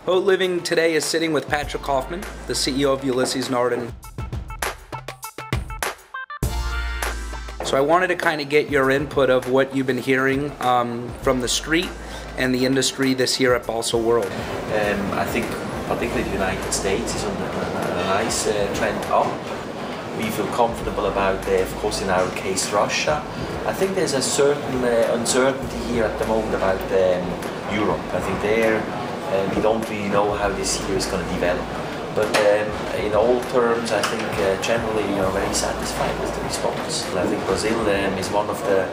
Haute Living today is sitting with Patrik Hoffmann, the CEO of Ulysse Nardin. So I wanted to kind of get your input of what you've been hearing from the street and the industry this year at Basel World. I think particularly the United States is on a nice trend up. We feel comfortable about, of course, in our case, Russia. I think there's a certain uncertainty here at the moment about Europe. I think we don't really know how this year is going to develop. But in all terms, I think generally we are very satisfied with the response. And I think Brazil is one of the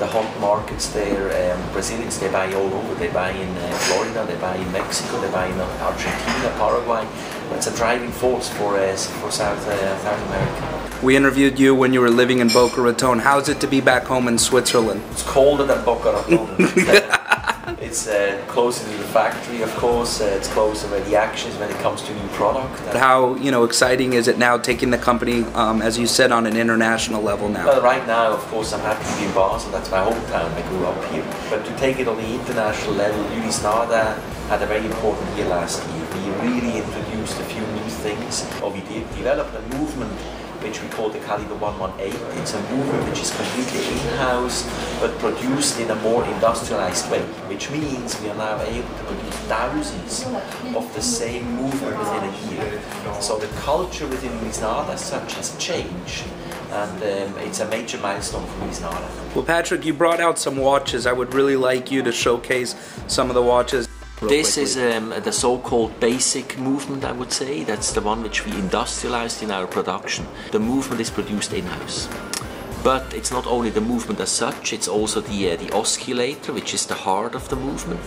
hot markets there. Brazilians, they buy all over. They buy in Florida, they buy in Mexico, they buy in Argentina, Paraguay. It's a driving force for South America. We interviewed you when you were living in Boca Raton. How's it to be back home in Switzerland? It's colder than Boca Raton. It's closer to the factory, of course. It's closer where the action is when it comes to new product. How exciting is it now taking the company, as you said, on an international level now? Well, right now, of course, I'm happy to be in Basel. That's my hometown. I grew up here. But to take it on the international level, Ulysse Nardin had a very important year last year. We really introduced a few new things. We developed a movement which we call the Caliber 118. It's a movement which is completely in-house but produced in a more industrialized way, which means we are now able to produce thousands of the same movement within a year. So the culture within Ulysse Nardin as such has changed, and it's a major milestone for Ulysse Nardin. Well, Patrik, you brought out some watches. I would really like you to showcase some of the watches. This is the so-called basic movement, I would say. That's the one which we industrialized in our production. The movement is produced in-house. But it's not only the movement as such, it's also the oscillator, which is the heart of the movement,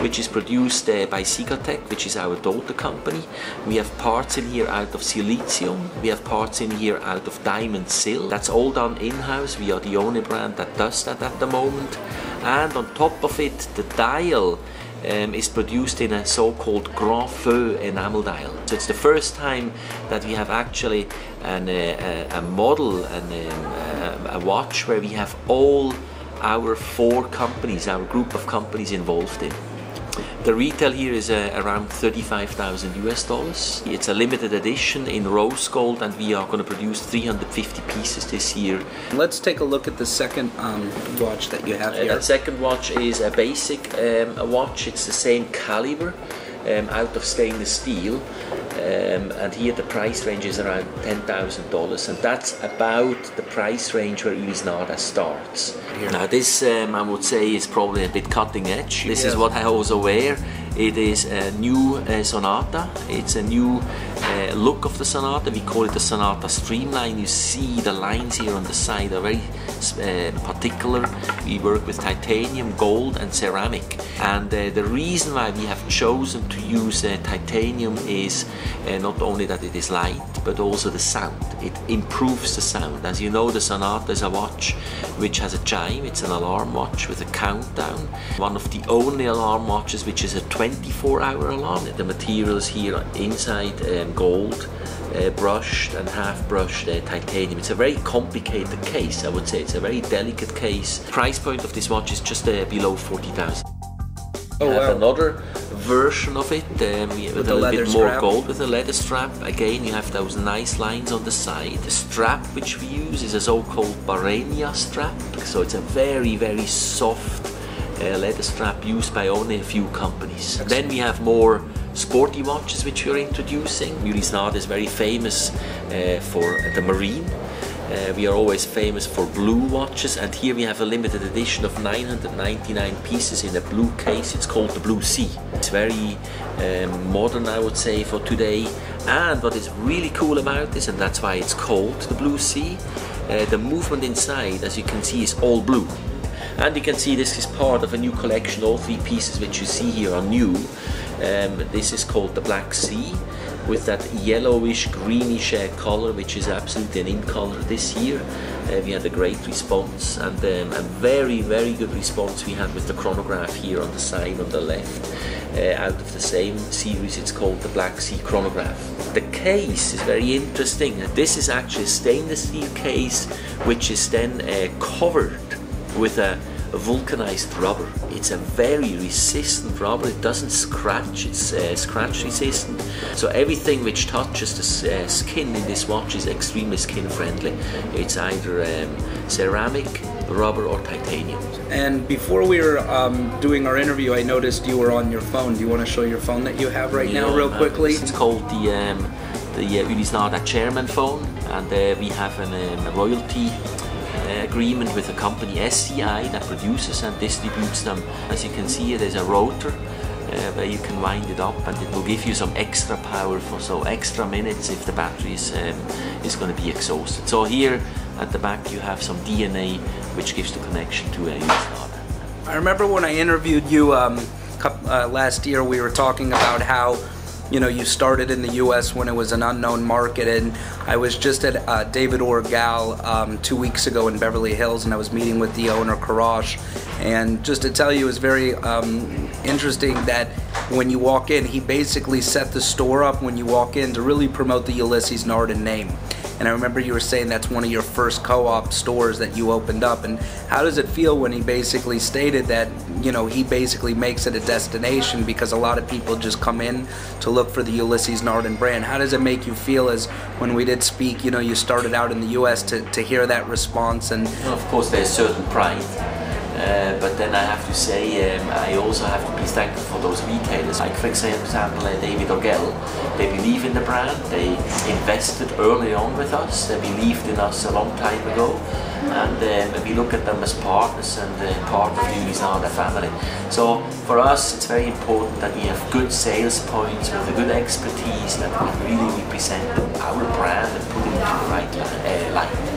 which is produced by Sigatech, which is our daughter company. We have parts in here out of silicium, we have parts in here out of diamond sil. That's all done in-house. We are the only brand that does that at the moment. And on top of it, the dial is produced in a so-called Grand Feu enamel dial. So it's the first time that we have actually a model and a watch where we have all our 4 companies, our group of companies involved in. The retail here is around $35,000. It's a limited edition in rose gold, and we are going to produce 350 pieces this year. Let's take a look at the second watch that you have here. That second watch is a basic watch. It's the same caliber, out of stainless steel, and here the price range is around $10,000, and that's about the price range where Ulysse Nardin starts. Now this, I would say, is probably a bit cutting edge. This is what I also wear. It is a new Sonata. It's a new look of the Sonata. We call it the Sonata Streamline. You see the lines here on the side are very particular. We work with titanium, gold and ceramic. And the reason why we have chosen to use titanium is not only that it is light, but also the sound. It improves the sound. As you know, the Sonata is a watch which has a chime. It's an alarm watch with a countdown. One of the only alarm watches which is a 24-hour alarm. The materials here are inside gold, brushed and half brushed titanium. It's a very complicated case, I would say. It's a very delicate case. Price point of this watch is just below 40,000. Oh, wow. Have another version of it with a little bit more gold with a leather strap. Again, you have those nice lines on the side. The strap which we use is a so-called Barenia strap. So it's a very, very soft leather strap used by only a few companies. Then we have more sporty watches which we are introducing. Ulysse Nardin is very famous for the marine. We are always famous for blue watches, and here we have a limited edition of 999 pieces in a blue case. It's called the Blue Sea. It's very modern, I would say, for today. And what is really cool about this, and that's why it's called the Blue Sea, the movement inside, as you can see, is all blue. And you can see this is part of a new collection. All 3 pieces which you see here are new. This is called the Black Sea, with that yellowish greenish color, which is absolutely an in color this year. We had a great response, and a very, very good response we had with the chronograph here on the side on the left. Out of the same series, it's called the Black Sea chronograph. The case is very interesting. This is actually a stainless steel case which is then covered with a a vulcanized rubber. It's a very resistant rubber. It doesn't scratch. It's scratch resistant. So everything which touches the skin in this watch is extremely skin friendly. It's either ceramic, rubber, or titanium. And before we were doing our interview, I noticed you were on your phone. Do you want to show your phone that you have right now real quickly? It's called the Ulysse Nardin chairman phone, and we have a royalty agreement with the company SCI that produces and distributes them. As you can see here, there's a rotor where you can wind it up, and it will give you some extra power for extra minutes if the battery is going to be exhausted. So here at the back you have some DNA which gives the connection to a Ulysse Nardin. I remember when I interviewed you last year, we were talking about how you started in the U.S. when it was an unknown market, and I was just at David Orgal 2 weeks ago in Beverly Hills, and I was meeting with the owner, Karash, and just to tell you, it was very interesting that when you walk in, he basically set the store up when you walk in to really promote the Ulysse Nardin name. And I remember you were saying that's one of your first co-op stores that you opened up. And how does it feel when he basically stated that, he basically makes it a destination because a lot of people just come in to look for the Ulysse Nardin brand? How does it make you feel as when we did speak, you started out in the US to hear that response? And of course there's certain pride. But then I have to say, I also have to be thankful for those retailers. Like for example, David Orgal, they believe in the brand, they invested early on with us, they believed in us a long time ago, and we look at them as partners and part of the Ulysse Nardin family. So for us it's very important that we have good sales points with a good expertise that can really represent our brand and put it into the right light.